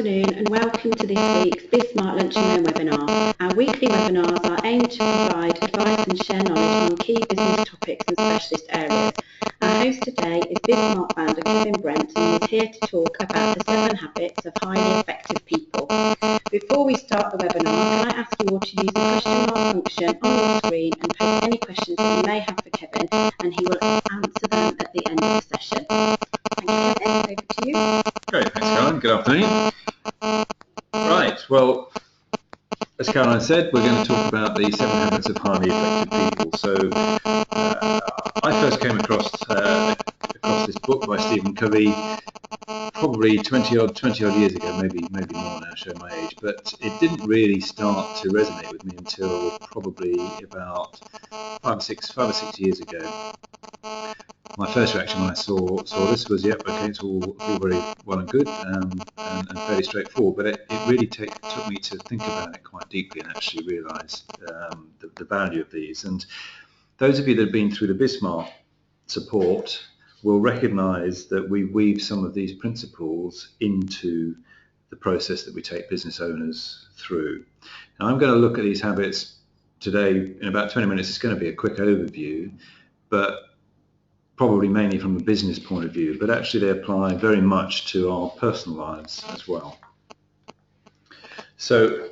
afternoon and welcome to this week's BizSmart Lunch and Learn webinar. Our weekly webinars are aimed to provide advice and share knowledge on key business topics and specialist areas. Our host today is BizSmart founder Kevin Brent, and he's here to talk about the 7 habits of highly effective people. Before we start the webinar, can I ask you all to use the question mark function on your screen and post any questions that you may have for Kevin, and he will answer them at the end of the session. Thank you, Kevin. Over to you. Great, thanks Caroline. Good afternoon. Right, well, as Caroline said, we're going to talk about the 7 habits of highly effective people. So I first came across this book by Covey probably 20 odd years ago, maybe more now, showing my age, but it didn't really start to resonate with me until probably about 5 or 6 years ago. My first reaction when I saw this was, yep, okay, it's all very well and good and fairly straightforward, but it really took me to think about it quite deeply and actually realise the value of these. And those of you that have been through the BizSmart support will recognise that we weave some of these principles into the process that we take business owners through. Now I'm going to look at these habits today in about 20 minutes. It's going to be a quick overview, but probably mainly from a business point of view, but actually they apply very much to our personal lives as well. So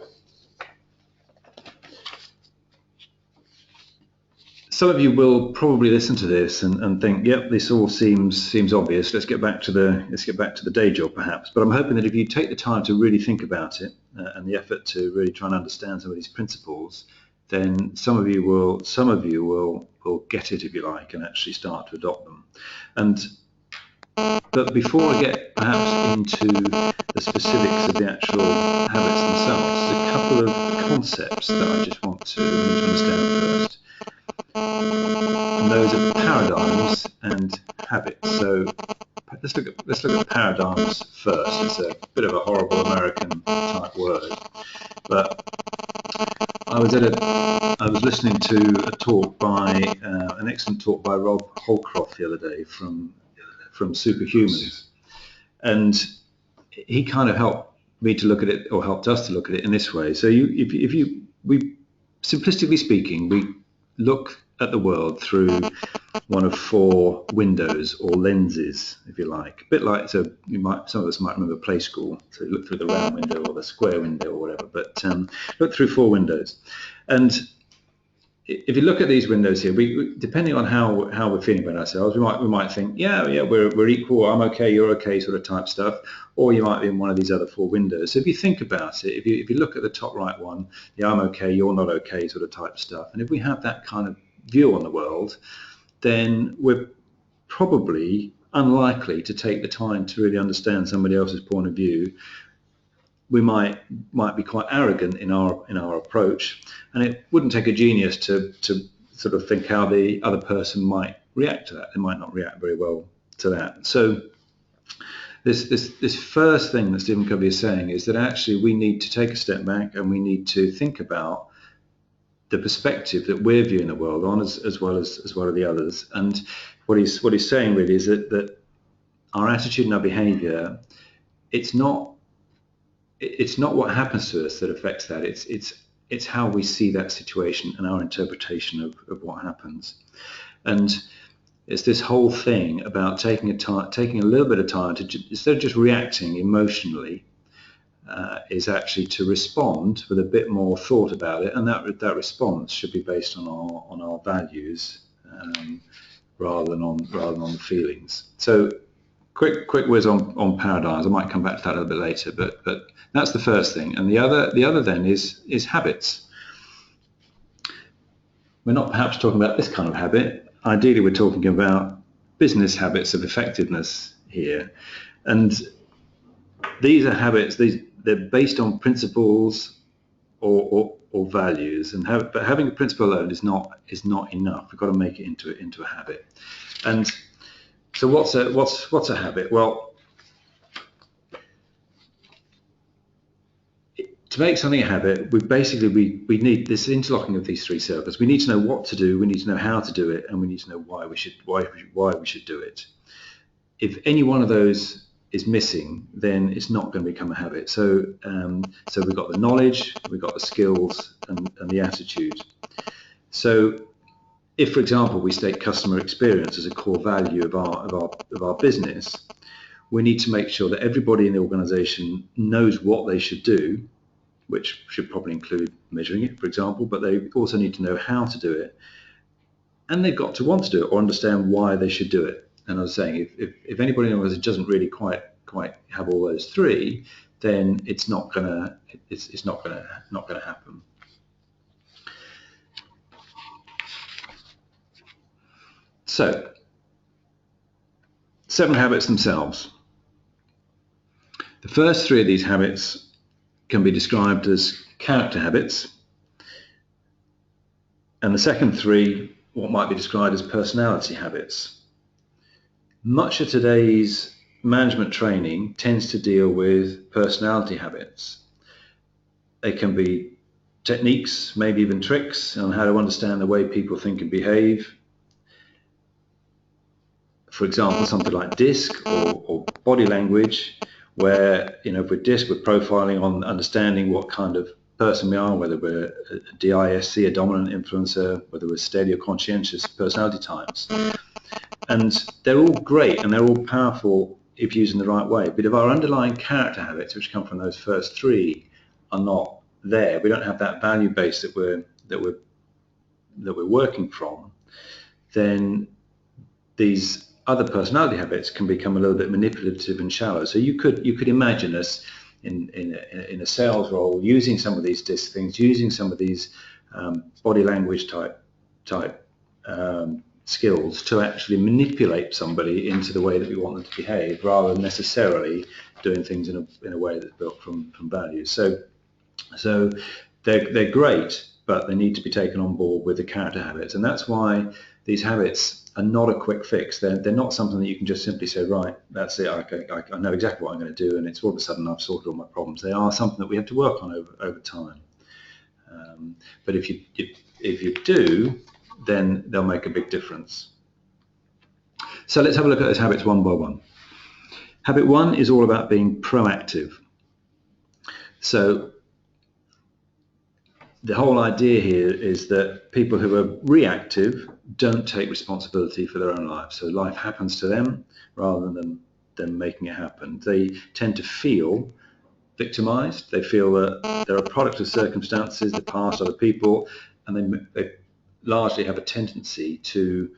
some of you will probably listen to this and think, yep, this all seems obvious. Let's get back to the day job perhaps. But I'm hoping that if you take the time to really think about it and the effort to really try and understand some of these principles, then some of you will get it, if you like, and actually start to adopt them. But before I get perhaps into the specifics of the actual habits themselves, a couple of concepts that I just want to understand first. And those are paradigms and habits. So let's look at paradigms first. It's a bit of a horrible American type word, but I was listening to a talk by an excellent talk by Rob Holcroft the other day from Superhumans, and he kind of helped me to look at it, or helped us to look at it in this way. So we simplistically speaking, we look at the world through one of 4 windows or lenses, if you like. A bit like, so some of us might remember play school, so you look through the round window or the square window or whatever, but look through 4 windows. And if you look at these windows here, we depending on how we're feeling about ourselves, we might think, yeah, we're equal, I'm okay, you're okay, sort of type stuff, or you might be in one of these other 4 windows. So if you think about it, if you look at the top right one, yeah, I'm okay, you're not okay, sort of type stuff. And if we have that kind of view on the world, then we're probably unlikely to take the time to really understand somebody else's point of view. We might be quite arrogant in our approach, and it wouldn't take a genius to sort of think how the other person might react to that. They might not react very well to that. So this first thing that Stephen Covey is saying is that actually we need to take a step back and we need to think about the perspective that we're viewing the world on as well as the others. And what he's saying really is that our attitude and our behavior, it's not what happens to us that affects that. It's how we see that situation and our interpretation of what happens. And it's this whole thing about taking a little bit of time to instead of just reacting emotionally, is actually to respond with a bit more thought about it, and that response should be based on our values rather than on the feelings. So quick whiz on paradigms. I might come back to that a little bit later, but that's the first thing. And the other then is habits. We're not perhaps talking about this kind of habit. Ideally, we're talking about business habits of effectiveness here, and these are habits. They're based on principles or values, but having a principle alone is not enough. We've got to make it into a habit. And so what's a habit? Well, to make something a habit, we need this interlocking of these three circles. We need to know what to do, we need to know how to do it, and we need to know why we should do it. If any one of those is missing, then it's not going to become a habit. So we've got the knowledge, we've got the skills, and the attitude. So if, for example, we state customer experience as a core value of our business, we need to make sure that everybody in the organization knows what they should do, which should probably include measuring it, for example, but they also need to know how to do it, and they've got to want to do it or understand why they should do it. And I was saying, if anybody in the organization doesn't really quite have all those three, then it's not gonna happen. So, 7 habits themselves. The first 3 of these habits can be described as character habits, and the second 3 what might be described as personality habits. Much of today's management training tends to deal with personality habits. They can be techniques, maybe even tricks on how to understand the way people think and behave. For example, something like DISC or body language, where, with DISC, we're profiling on understanding what kind of person we are, whether we're a DISC, a dominant influencer, whether we're steady or conscientious personality types. And they're all great and they're all powerful if used in the right way. But if our underlying character habits, which come from those first 3, are not there, we don't have that value base that we're working from, then these other personality habits can become a little bit manipulative and shallow. So you could imagine us in a sales role using some of these DISC things, using some of these body language type skills to actually manipulate somebody into the way that we want them to behave, rather than necessarily doing things in a way that's built from values. So they're great, but they need to be taken on board with the character habits, and that's why these habits are not a quick fix. They're not something that you can just simply say, right, that's it, I know exactly what I'm going to do, and it's all of a sudden I've sorted all my problems. They are something that we have to work on over time. But if you do, then they'll make a big difference. So let's have a look at those habits one by one. Habit 1 is all about being proactive. So the whole idea here is that people who are reactive don't take responsibility for their own lives. So life happens to them rather than them making it happen. They tend to feel victimized. They feel that they're a product of circumstances, the past, other people, and they largely have a tendency to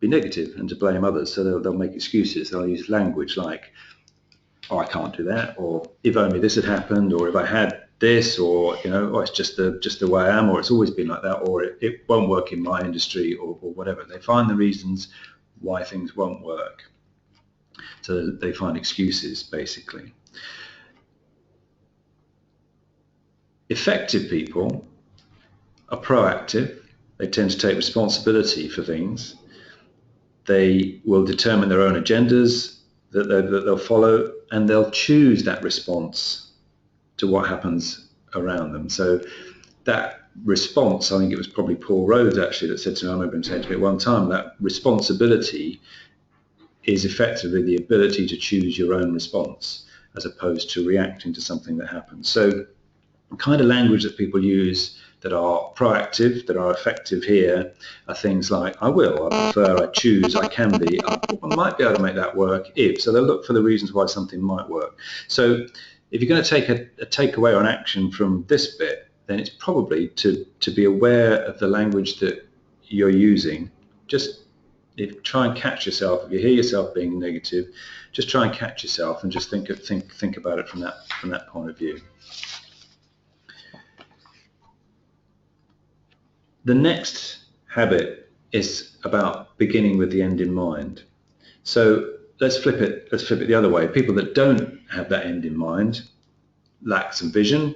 be negative and to blame others. So they'll make excuses. They'll use language like, oh, I can't do that, or if only this had happened, or if I had this, or oh, it's just the way I am, or it's always been like that, or it won't work in my industry, or whatever. They find the reasons why things won't work. So they find excuses, basically. Effective people are proactive. They tend to take responsibility for things. They will determine their own agendas that they'll follow, and they'll choose that response to what happens around them. So that response, I think it was probably Paul Rhodes actually that said to me, I remember him saying to me at one time, that responsibility is effectively the ability to choose your own response as opposed to reacting to something that happens. So the kind of language that people use that are proactive, that are effective here, are things like, I will, I prefer, I choose, I can be, I might be able to make that work if. So they'll look for the reasons why something might work. So if you're going to take a takeaway or an action from this bit, then it's probably to be aware of the language that you're using. Just try and catch yourself. If you hear yourself being negative, just try and catch yourself and just think about it from that point of view. The next habit is about beginning with the end in mind. So let's flip it the other way. People that don't have that end in mind lack some vision.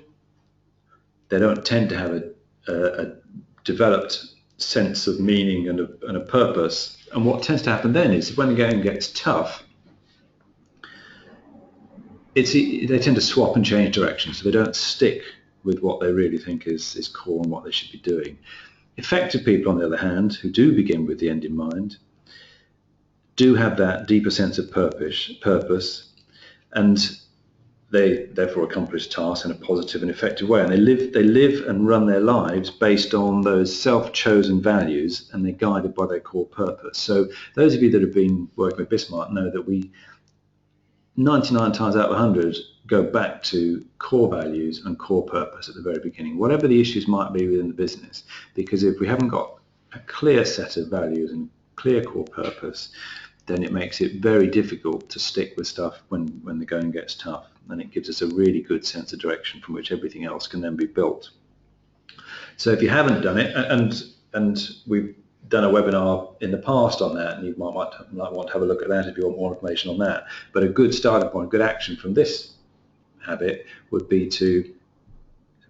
They don't tend to have a developed sense of meaning and a purpose. And what tends to happen then is when the game gets tough, they tend to swap and change directions, so they don't stick with what they really think is core and what they should be doing. Effective people, on the other hand, who do begin with the end in mind, do have that deeper sense of purpose, and they therefore accomplish tasks in a positive and effective way. And they live and run their lives based on those self-chosen values, and they're guided by their core purpose. So those of you that have been working with BizSmart know that we 99 times out of 100 go back to core values and core purpose at the very beginning, whatever the issues might be within the business. Because if we haven't got a clear set of values and clear core purpose, then it makes it very difficult to stick with stuff when the going gets tough. And it gives us a really good sense of direction from which everything else can then be built. So if you haven't done it, and we've done a webinar in the past on that, and you might want to have a look at that if you want more information on that. But a good starting point, good action from this habit would be to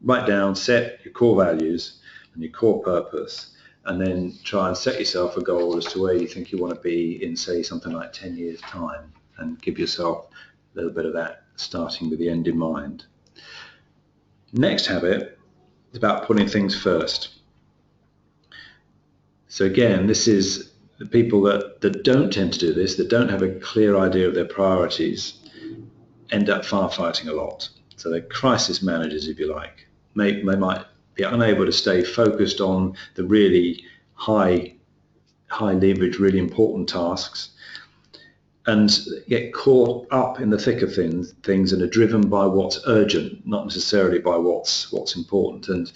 write down, set your core values and your core purpose, and then try and set yourself a goal as to where you think you want to be in, say, something like 10 years' time, and give yourself a little bit of that, starting with the end in mind. Next habit is about putting things first. So again, this is the people that don't tend to do this, that don't have a clear idea of their priorities, end up firefighting a lot. So they're crisis managers, if you like. They might be unable to stay focused on the really high leverage, really important tasks, and get caught up in the thick of things and are driven by what's urgent, not necessarily by what's important. And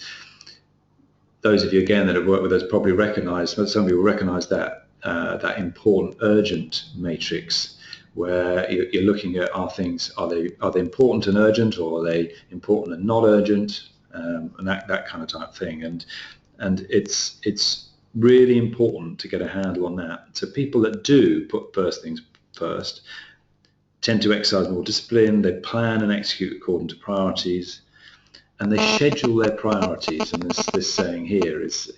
those of you, again, that have worked with us probably recognize, some of you will recognize that that important urgent matrix, where you're looking at, are they important and urgent, or are they important and not urgent, and that kind of type thing. And it's really important to get a handle on that. So people that do put first things first tend to exercise more discipline. They plan and execute according to priorities, and they schedule their priorities. And this saying here is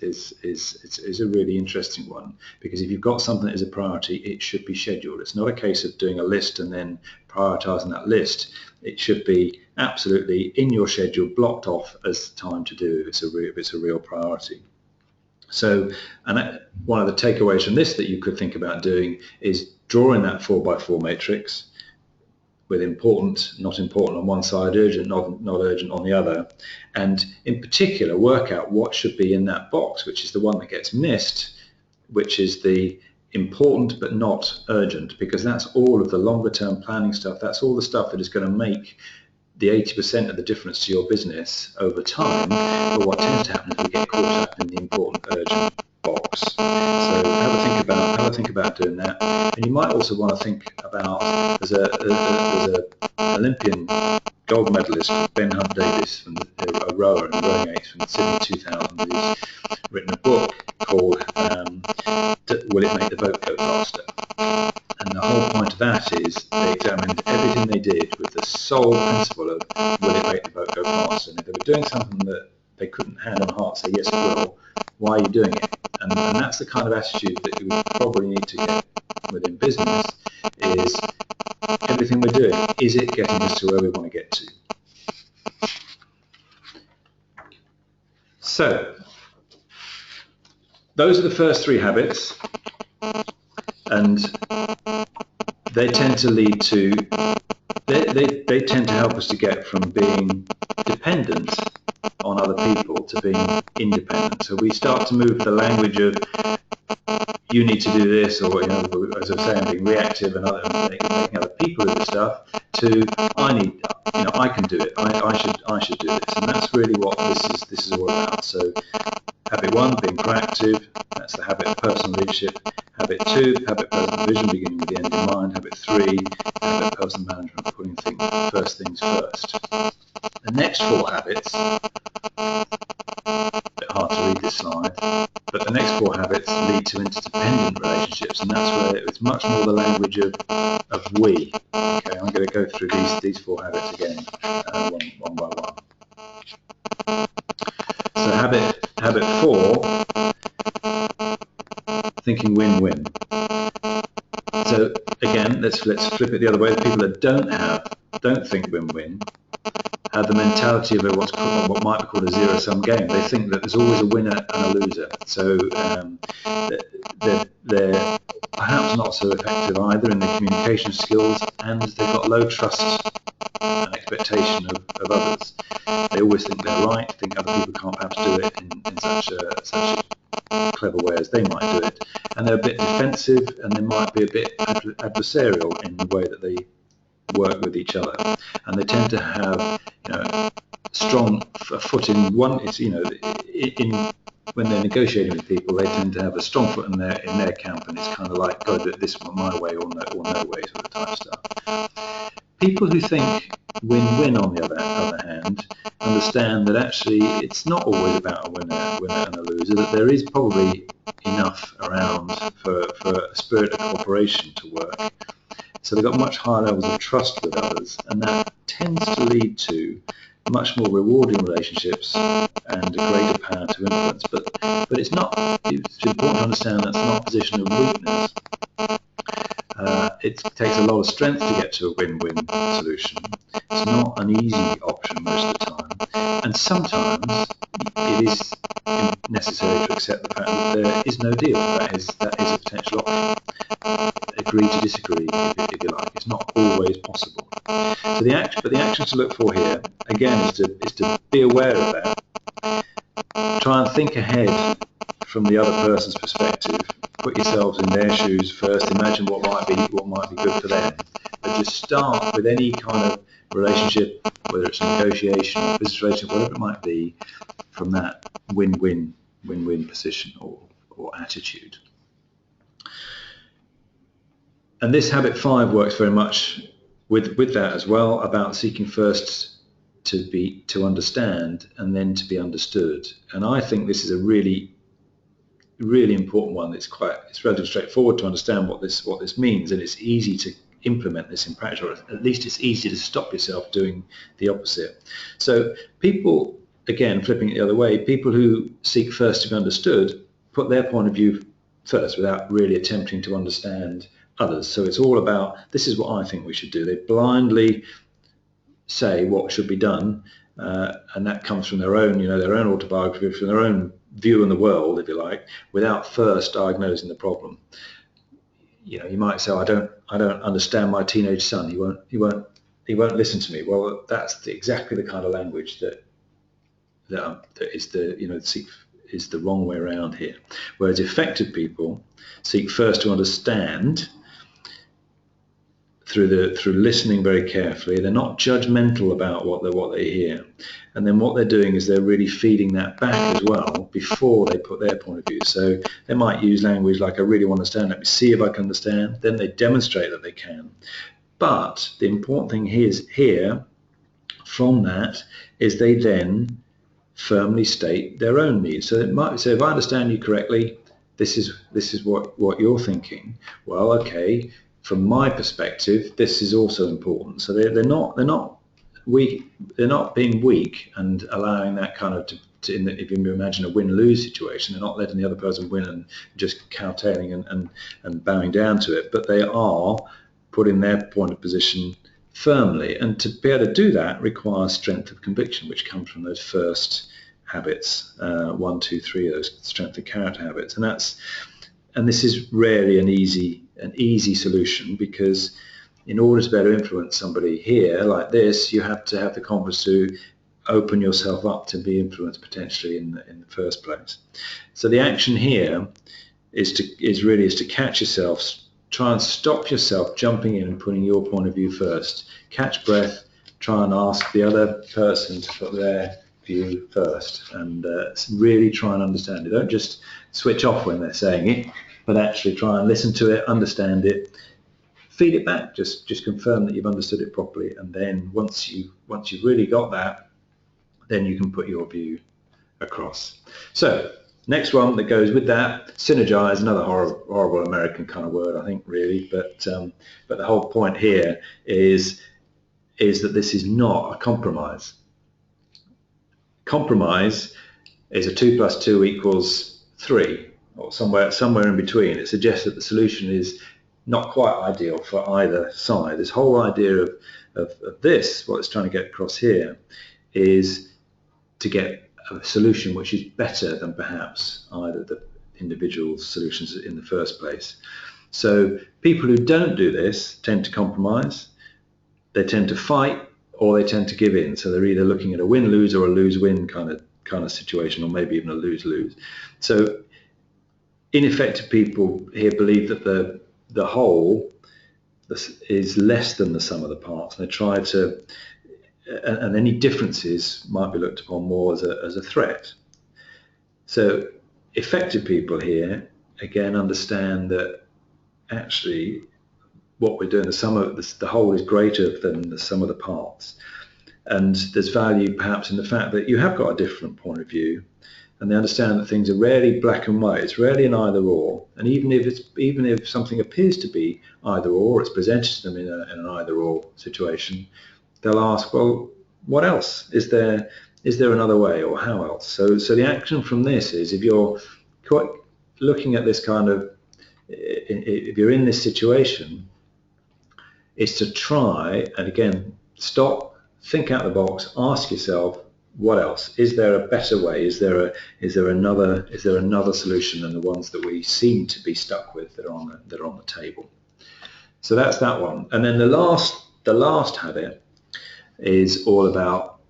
a really interesting one, because if you've got something that is a priority, it should be scheduled. It's not a case of doing a list and then prioritizing that list. It should be absolutely in your schedule, blocked off as time to do if it's a real priority. So, and one of the takeaways from this that you could think about doing is drawing that 4x4 matrix, with important, not important on one side, urgent, not urgent on the other, and in particular work out what should be in that box, which is the one that gets missed, which is the important but not urgent, because that's all of the longer term planning stuff. That's all the stuff that is going to make the 80% of the difference to your business over time. But what tends to happen is we get caught up in the important urgent box. So have a think about doing that. And you might also want to think about, there's a Olympian gold medalist called Ben Hunt Davis, a rower and rowing ace from Sydney 2000, who's written a book called Will It Make the Boat Go Faster? And the whole point of that is they examined everything they did with the sole principle of, will it make the boat go faster? And if they were doing something that they couldn't hand on heart say, yes it will, why are you doing it? And that's the kind of attitude that you would probably need to get within business, is everything we're doing, is it getting us to where we want to get to? So those are the first three habits, and they tend to lead to, they tend to help us to get from being dependent on other people to being independent. So we start to move the language of, you need to do this, or, you know, as I was saying, being reactive and making other people do the stuff, to I can do it. I should do this, and that's really what this is all about. So habit 1, being proactive. That's the habit of personal leadership. Habit 2, habit of personal vision, beginning with the end in mind. Habit 3, habit of personal management, putting first things first. The next 4 habits, a bit hard to read this slide, but the next 4 habits lead to interdependent relationships, and that's where it's much more the language of we. Okay, I'm going to go through these 4 habits again, one by one. So habit 4, thinking win-win. So again, let's flip it the other way. The people that don't don't think win-win have the mentality of what might be called a zero-sum game. They think that there's always a winner and a loser. So they're perhaps not so effective either in their communication skills, and they've got low trust and expectation of others. They always think they're right, think other people can't perhaps do it in such a clever way as they might do it. And they're a bit defensive, and they might be a bit adversarial in the way that they work with each other. And they tend to have, strong foot in one. It's, when they're negotiating with people, they tend to have a strong foot in their camp, and it's kind of like, go do it this my way or no way sort of type stuff. People who think win-win, on the other hand, understand that actually it's not always about a winner and a loser, that there is probably enough around for a spirit of cooperation to work. So they've got much higher levels of trust with others, and that tends to lead to much more rewarding relationships and a greater power to influence. But it's important to understand that's not a position of weakness. It takes a lot of strength to get to a win-win solution. It's not an easy option most of the time, and sometimes it is necessary to accept the fact that there is no deal. That is a potential option. Agree to disagree, if you like. It's not always possible. So the actions to look for here again is to be aware of that. Try and think ahead from the other person's perspective. Put yourselves in their shoes first. Imagine what might be good for them. But just start with any kind of relationship, whether it's a negotiation or business relationship, whatever it might be, from that win-win position or attitude. And this habit 5 works very much with that as well, about seeking first to understand and then to be understood. And I think this is a really important one. It's relatively straightforward to understand what this means, and it's easy to implement this in practice, or at least it's easy to stop yourself doing the opposite. So people, again, flipping it the other way, people who seek first to be understood put their point of view first without really attempting to understand others. So it's all about, this is what I think we should do. They blindly say what should be done, and that comes from their own autobiography, from their own view in the world, if you like, without first diagnosing the problem. You might say, I don't understand my teenage son. He won't listen to me. Well, that's exactly the kind of language that is the wrong way around here. Whereas effective people seek first to understand through listening very carefully. They're not judgmental about what they hear, and then what they're doing is they're really feeding that back as well before they put their point of view. So they might use language like, I really want to understand, let me see if I can understand. Then they demonstrate that they can. But the important thing here from that is they then firmly state their own needs. So it might say, if I understand you correctly, this is what you're thinking. Well, okay, from my perspective, this is also important. So they're not weak. They're not being weak and allowing that kind of if you imagine a win-lose situation, they're not letting the other person win and just kowtowing and bowing down to it. But they are putting their point of position firmly, and to be able to do that requires strength of conviction, which comes from those first habits, 1, 2, 3, those strength of character habits, and this is rarely an easy solution, because in order to be able to influence somebody here like this, you have to have the confidence to open yourself up to be influenced potentially in the first place. So the action here is to catch yourself, try and stop yourself jumping in and putting your point of view first. Catch breath, try and ask the other person to put their view first, and really try and understand it. Don't just switch off when they're saying it, but actually try and listen to it, understand it, feed it back, just confirm that you've understood it properly, and then once you've really got that, then you can put your view across. So next one that goes with that, synergize, another horrible American kind of word, I think, really, but the whole point here is that this is not a compromise. Compromise is a 2 + 2 = 3, or somewhere in between. It suggests that the solution is not quite ideal for either side. This whole idea this, what it's trying to get across here, is to get a solution which is better than perhaps either the individual solutions in the first place. So people who don't do this tend to compromise, they tend to fight, or they tend to give in. So they're either looking at a win-lose or a lose-win kind of situation, or maybe even a lose-lose. So ineffective people here believe that the whole is less than the sum of the parts, and they try to, and any differences might be looked upon more as a threat. So effective people here again understand that actually what we're doing, the whole is greater than the sum of the parts, and there's value perhaps in the fact that you have got a different point of view, and they understand that things are rarely black and white. It's rarely an either or, and even if something appears to be either or, it's presented to them in an either or situation, they'll ask, well, what else? Is there another way, or how else? So the action from this is, if you're quite looking at this kind of, if you're in this situation, is to try and again stop, think out the box, ask yourself, what else? Is there a better way? Is there another solution than the ones that we seem to be stuck with that are on the table? So that's that one. And then the last habit is all about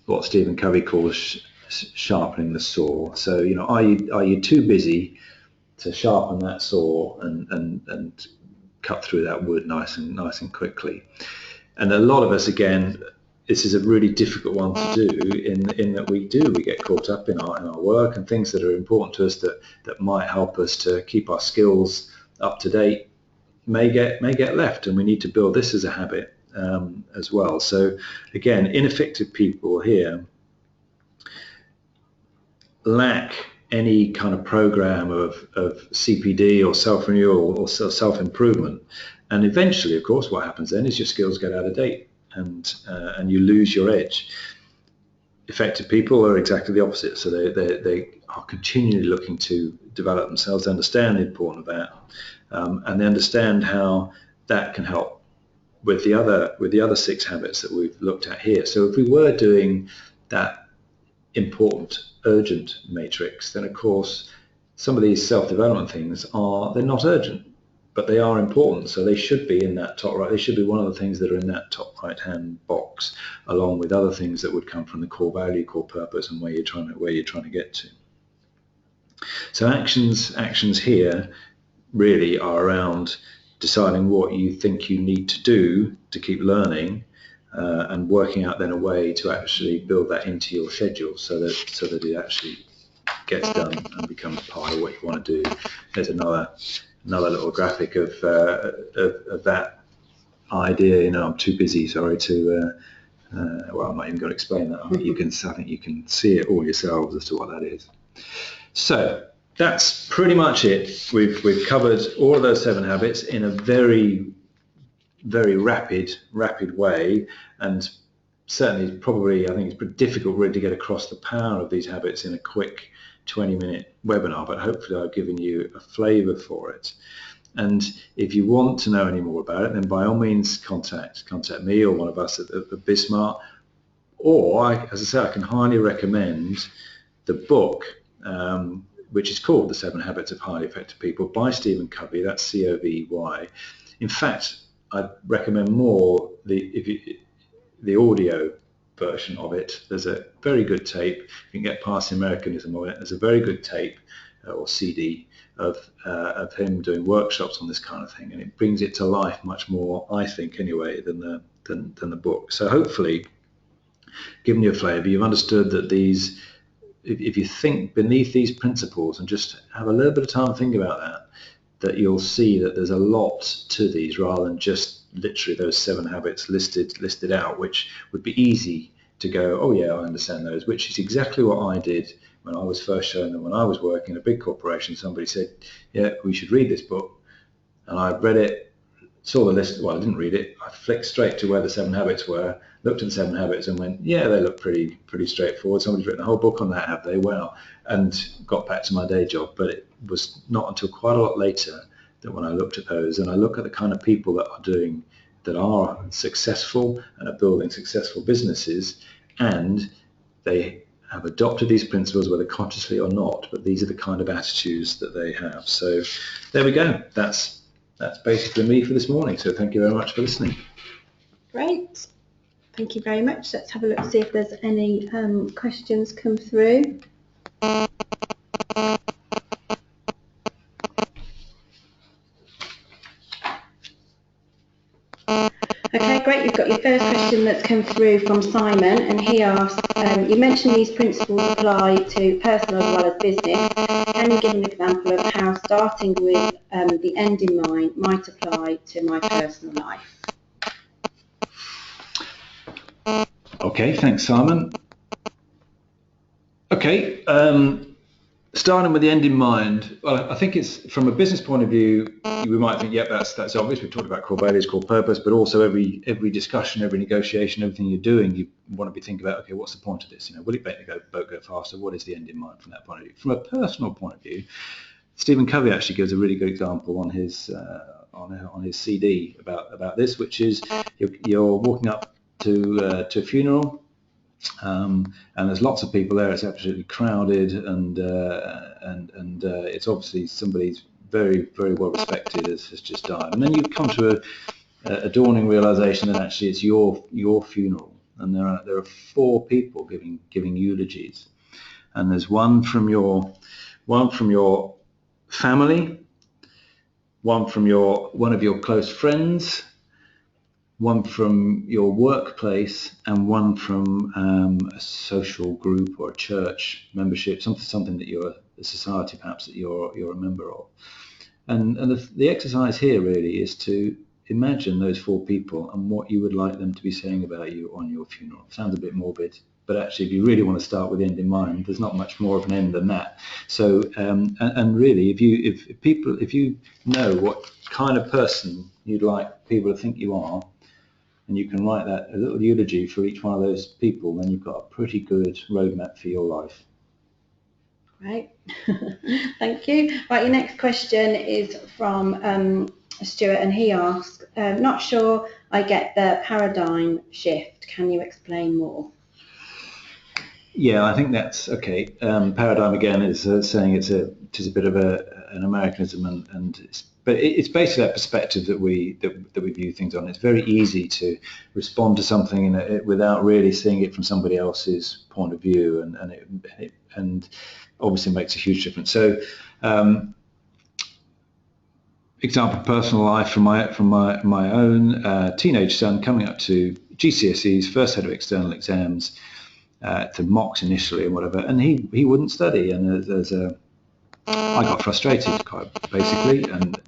what Stephen Covey calls sharpening the saw. So, you know, are you too busy to sharpen that saw and cut through that wood nice and quickly? And a lot of us, again, this is a really difficult one to do in that we get caught up in our work, and things that are important to us that might help us to keep our skills up to date may get left, and we need to build this as a habit as well. So again, ineffective people here lack any kind of program of CPD or self-renewal or self-improvement, and eventually, of course, what happens then is your skills get out of date, and you lose your edge. Effective people are exactly the opposite. So they are continually looking to develop themselves, they understand the importance of that, and they understand how that can help with the other 6 habits that we've looked at here. So if we were doing that important urgent matrix, then of course some of these self-development things they're not urgent, but they are important, so they should be in that top right. They should be one of the things that are in that top right-hand box, along with other things that would come from the core value, core purpose, and where you're trying to get to. So actions here really are around deciding what you think you need to do to keep learning, and working out then a way to actually build that into your schedule so that it actually gets done and becomes part of what you want to do. There's another little graphic of that idea. You know, I'm too busy, sorry, to well, I'm not even going to explain that. I think you can see it all yourselves as to what that is. So that's pretty much it. We've covered all of those 7 habits in a very, very rapid way, and certainly probably I think it's pretty difficult really to get across the power of these habits in a quick 20-minute webinar, but hopefully I've given you a flavour for it. And if you want to know any more about it, then by all means contact me or one of us at BizSmart, or as I say, I can highly recommend the book, which is called The 7 Habits of Highly Effective People by Stephen Covey. That's C-O-V-Y. In fact, I'd recommend more the audio version of it. There's a very good tape. You can get past the Americanism of it. There's a very good tape or CD of him doing workshops on this kind of thing, and it brings it to life much more, I think, anyway, than the book. So hopefully, giving you a flavour, you've understood that these, if you think beneath these principles and just have a little bit of time to think about that you'll see that there's a lot to these, rather than just literally those 7 habits listed out, which would be easy to go, oh yeah, I understand those, which is exactly what I did when I was first shown them when I was working in a big corporation. Somebody said, yeah, we should read this book, and I read it, saw the list. Well, I didn't read it. I flicked straight to where the 7 habits were, looked at the 7 habits and went, yeah, they look pretty straightforward. Somebody's written a whole book on that, have they? Wow. And got back to my day job. But it was not until quite a lot later that when I looked at those, and I look at the kind of people that are doing that are successful and are building successful businesses, and they have adopted these principles, whether consciously or not, but these are the kind of attitudes that they have. So there we go. That's basically me for this morning. So thank you very much for listening. Great. Thank you very much. Let's have a look, see if there's any questions come through. Okay, great. You've got your first question that's come through from Simon, and he asks, you mentioned these principles apply to personal as well as business. Can you give an example of how starting with the end in mind might apply to my personal life? Okay, thanks, Simon. Okay, starting with the end in mind. Well, I think it's from a business point of view. We might think, yeah, that's obvious. We've talked about core values, core purpose, but also every discussion, every negotiation, everything you're doing, you want to be thinking about, okay, what's the point of this? You know, will it make the boat go faster? What is the end in mind from that point of view? From a personal point of view, Stephen Covey actually gives a really good example on his CD about this, which is you're walking up to a funeral. And there's lots of people there. It's absolutely crowded, and it's obviously somebody's very, very well respected has just died. And then you come to a dawning realization that actually it's your funeral, and there are 4 people giving eulogies, and there's one from your family, one of your close friends, one from your workplace, and one from a social group or a church membership, something that you're a society perhaps that you're a member of. And the exercise here really is to imagine those 4 people and what you would like them to be saying about you on your funeral. Sounds a bit morbid, but actually if you really want to start with the end in mind, there's not much more of an end than that. So and really if you know what kind of person you'd like people to think you are, and you can write a little eulogy for each one of those people, then you've got a pretty good roadmap for your life. Right. Thank you. Right, your next question is from Stuart, and he asks, not sure I get the paradigm shift. Can you explain more? Yeah, I think that's okay. Paradigm again is saying it is a bit of an Americanism, but it's basically that perspective that we view things on. It's very easy to respond to something without really seeing it from somebody else's point of view, and obviously makes a huge difference. So, example, personal life from my own teenage son coming up to GCSEs, first set of external exams. To mocks initially and whatever, and he wouldn't study, and I got frustrated quite basically, and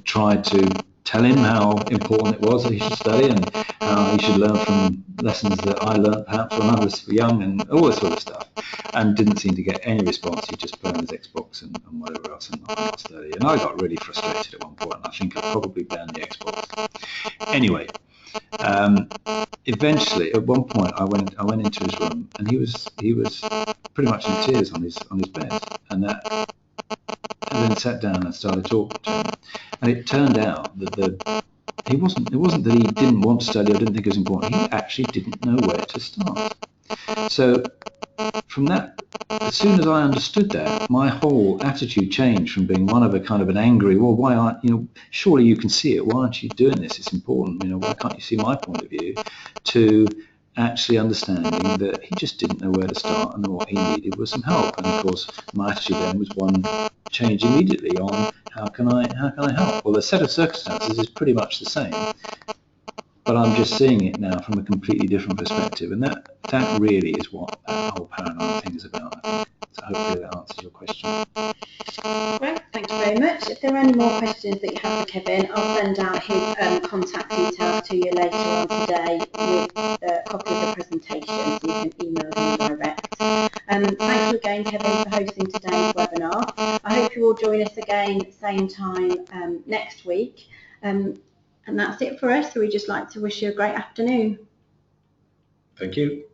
tried to tell him how important it was that he should study and how he should learn from lessons that I learned perhaps when I was young and all this sort of stuff, and didn't seem to get any response. He just played on his Xbox and whatever else and not study, and I got really frustrated at one point, and I think I probably banned the Xbox. Anyway, eventually, at one point, I went into his room, and he was pretty much in tears on his bed, and then sat down and started talking to him. And it turned out that it wasn't that he didn't want to study or didn't think it was important. He actually didn't know where to start. So from that, as soon as I understood that, my whole attitude changed from being one of a kind of an angry, well, why aren't surely you can see it, why aren't you doing this, it's important, why can't you see my point of view, to actually understanding that he just didn't know where to start, and what he needed was some help. And of course my attitude then was one change immediately on how can I help. Well, the set of circumstances is pretty much the same, but I'm just seeing it now from a completely different perspective, and that really is what that whole paradigm thing is about, I think. So hopefully that answers your question. Great, thank you very much. If there are any more questions that you have for Kevin, I'll send out his contact details to you later on today with a copy of the presentation, so you can email him direct. Thank you again, Kevin, for hosting today's webinar. I hope you will join us again same time next week. And that's it for us. So we'd just like to wish you a great afternoon. Thank you.